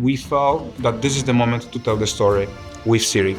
we felt that this is the moment to tell the story with Siri.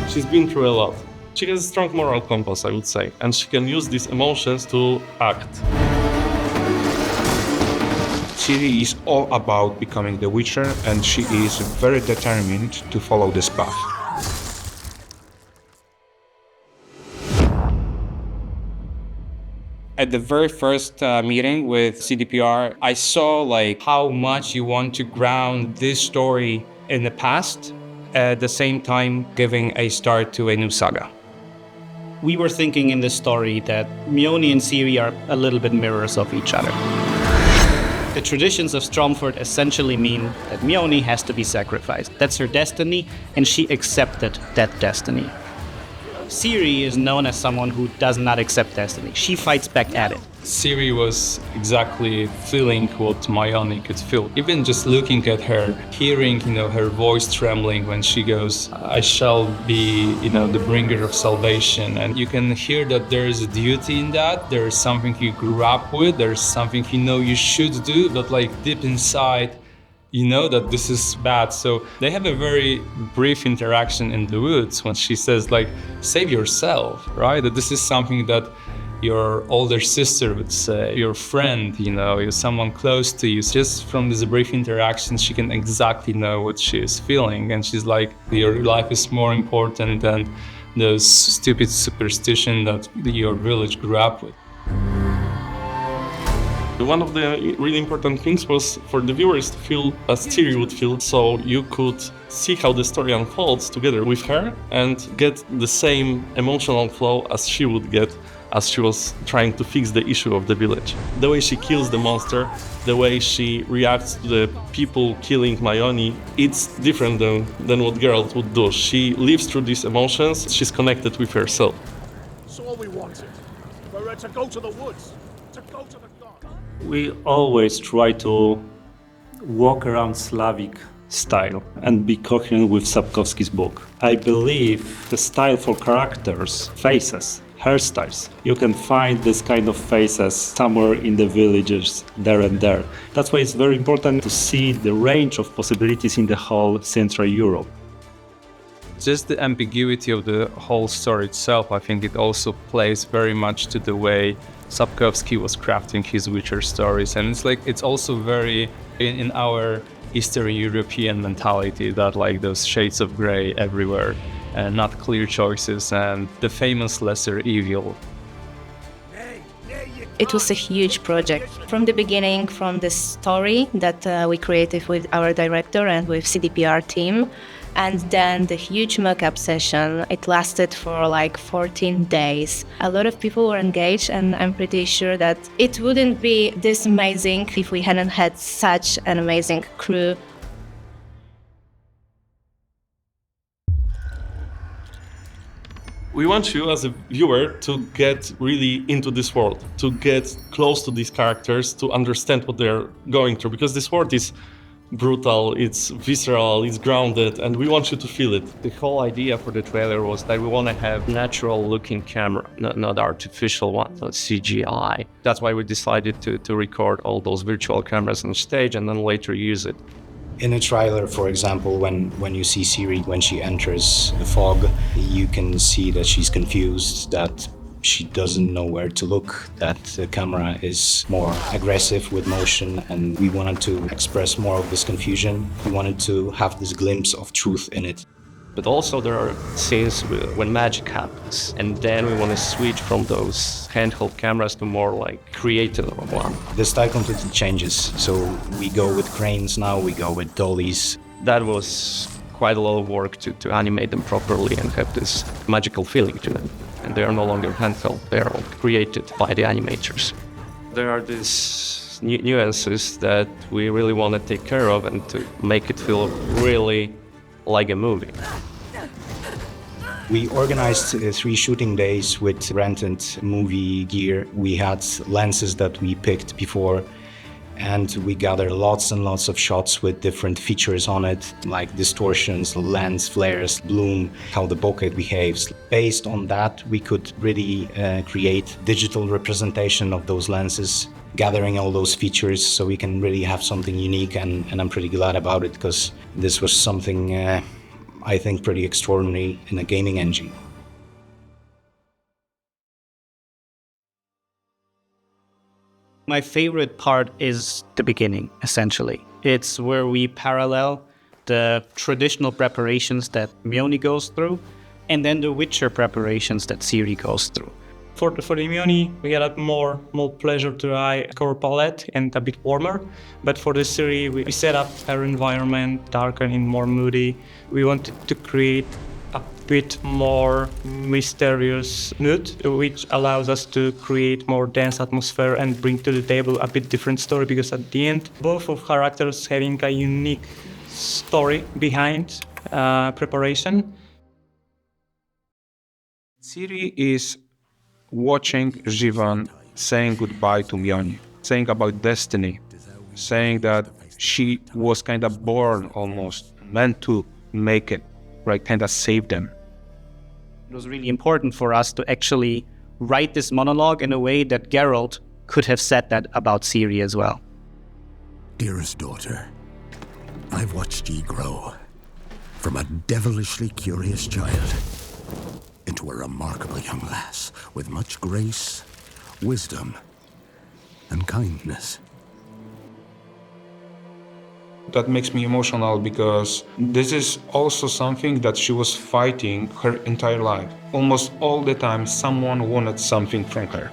She's been through a lot. She has a strong moral compass, I would say, and she can use these emotions to act. Siri is all about becoming the Witcher, and she is very determined to follow this path. At the very first meeting with CDPR, I saw how much you want to ground this story in the past, at the same time giving a start to a new saga. We were thinking in this story that Mjolnir and Siri are a little bit mirrors of each other. The traditions of Stromford essentially mean that Mjolnir has to be sacrificed. That's her destiny, and she accepted that destiny. Siri is known as someone who does not accept destiny. She fights back at it. Siri was exactly feeling what Mjolnir could feel. Even just looking at her, hearing, her voice trembling when she goes, "I shall be, the bringer of salvation." And you can hear that there is a duty in that. There is something you grew up with. There is something you should do, but deep inside, you know that this is bad. So they have a very brief interaction in the woods when she says save yourself, right? That this is something that your older sister would say, your friend, you're someone close to you. Just from this brief interaction, she can exactly know what she is feeling. And she's like, your life is more important than those stupid superstition that your village grew up with. One of the really important things was for the viewers to feel as Siri would feel, so you could see how the story unfolds together with her and get the same emotional flow as she would get as she was trying to fix the issue of the village. The way she kills the monster, the way she reacts to the people killing Mjolnir, it's different than what Geralt would do. She lives through these emotions, she's connected with herself. So all we wanted were to go to the woods, to go to the gods. We always try to walk around Slavic style and be coherent with Sapkowski's book. I believe the style for characters, faces, hairstyles. You can find this kind of faces somewhere in the villages, there and there. That's why it's very important to see the range of possibilities in the whole Central Europe. Just the ambiguity of the whole story itself, I think it also plays very much to the way Sapkowski was crafting his Witcher stories. And it's also very in our Eastern European mentality that those shades of gray everywhere and not clear choices and the famous lesser evil. It was a huge project. From the beginning, from the story that we created with our director and with CDPR team, and then the huge mock-up session. It lasted for 14 days. A lot of people were engaged, and I'm pretty sure that it wouldn't be this amazing if we hadn't had such an amazing crew. We want you as a viewer to get really into this world, to get close to these characters, to understand what they're going through, because this world is brutal, it's visceral, it's grounded, and we want you to feel it. The whole idea for the trailer was that we want to have natural looking camera, not artificial one, not CGI. That's why we decided to record all those virtual cameras on stage and then later use it. In a trailer, for example, when you see Siri, when she enters the fog, you can see that she's confused, that she doesn't know where to look, that the camera is more aggressive with motion, and we wanted to express more of this confusion. We wanted to have this glimpse of truth in it. But also there are scenes when magic happens, and then we want to switch from those handheld cameras to more creative one. The style completely changes, so we go with cranes now, we go with dollies. That was quite a lot of work to animate them properly and have this magical feeling to them. And they are no longer handheld, they are all created by the animators. There are these nuances that we really want to take care of and to make it feel really like a movie. We organized 3 shooting days with rented movie gear. We had lenses that we picked before, and we gather lots and lots of shots with different features on it, like distortions, lens flares, bloom, how the bokeh behaves. Based on that, we could really create digital representation of those lenses, gathering all those features so we can really have something unique, and I'm pretty glad about it because this was something I think pretty extraordinary in a gaming engine. My favorite part is the beginning, essentially. It's where we parallel the traditional preparations that Mione goes through and then the Witcher preparations that Siri goes through. For the Mione, we got a more pleasure to eye color palette and a bit warmer. But for the Siri, we set up our environment darker and more moody. We wanted to create a bit more mysterious mood, which allows us to create more dense atmosphere and bring to the table a bit different story, because at the end, both of characters having a unique story behind preparation. Siri is watching Jivan saying goodbye to Mione, saying about destiny, saying that she was kind of born almost, meant to make it, right, kind of save them. It was really important for us to actually write this monologue in a way that Geralt could have said that about Siri as well. Dearest daughter, I've watched ye grow from a devilishly curious child into a remarkable young lass with much grace, wisdom, and kindness. That makes me emotional because this is also something that she was fighting her entire life. Almost all the time, someone wanted something from her.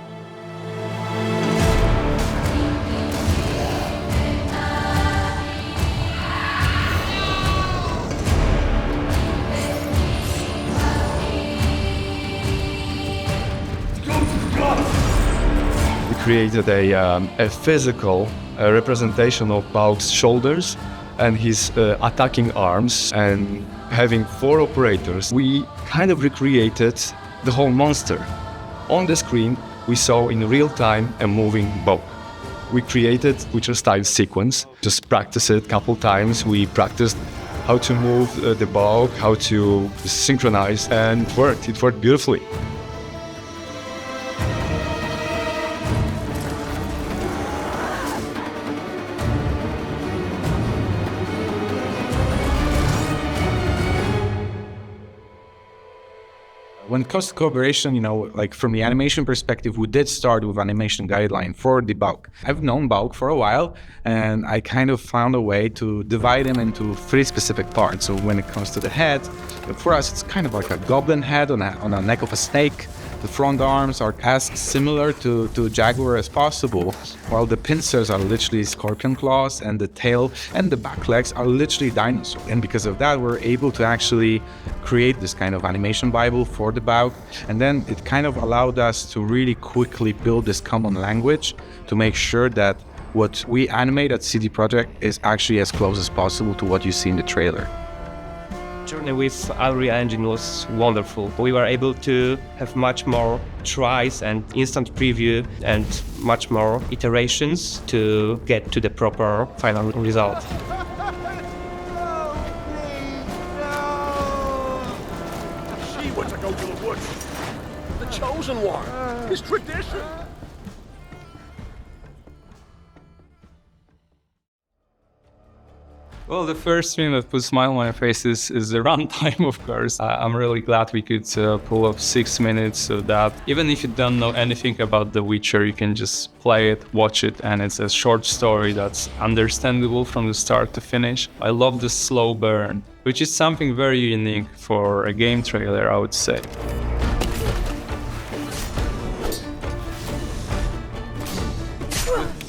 We created a physical representation of Balk's shoulders and his attacking arms, and having 4 operators, we kind of recreated the whole monster. On the screen, we saw in real time a moving Balk. We created Witcher-style sequence, just practice it a couple times. We practiced how to move the Balk, how to synchronize, and it worked beautifully. When it comes to cooperation, like from the animation perspective, we did start with animation guideline for the Balk. I've known Balk for a while, and I kind of found a way to divide him into 3 specific parts. So when it comes to the head, for us, it's kind of like a goblin head on a neck of a snake. The front arms are as similar to jaguar as possible, while the pincers are literally scorpion claws, and the tail and the back legs are literally dinosaur. And because of that, we're able to actually create this kind of animation Bible for the Balk. And then it kind of allowed us to really quickly build this common language to make sure that what we animate at CD Projekt is actually as close as possible to what you see in the trailer. Journey with Unreal Engine was wonderful. We were able to have much more tries and instant preview and much more iterations to get to the proper final result. She were to go to the woods. The chosen one. His tradition. Well, the first thing that puts a smile on my face is the runtime, of course. I'm really glad we could pull off 6 minutes so that even if you don't know anything about The Witcher, you can just play it, watch it, and it's a short story that's understandable from the start to finish. I love the slow burn, which is something very unique for a game trailer, I would say.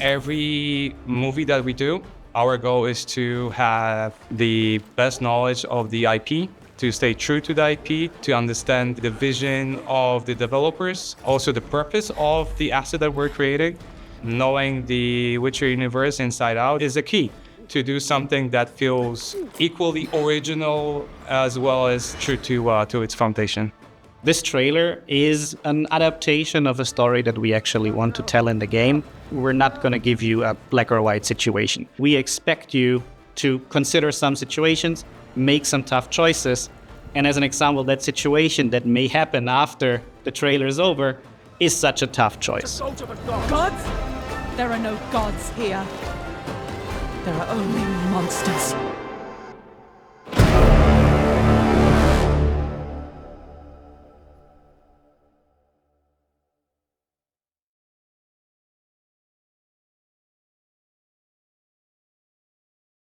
Every movie that we do, our goal is to have the best knowledge of the IP, to stay true to the IP, to understand the vision of the developers, also the purpose of the asset that we're creating. Knowing the Witcher universe inside out is a key to do something that feels equally original as well as true to its foundation. This trailer is an adaptation of a story that we actually want to tell in the game. We're not going to give you a black or white situation. We expect you to consider some situations, make some tough choices, and as an example, that situation that may happen after the trailer is over is such a tough choice. Gods? There are no gods here. There are only monsters.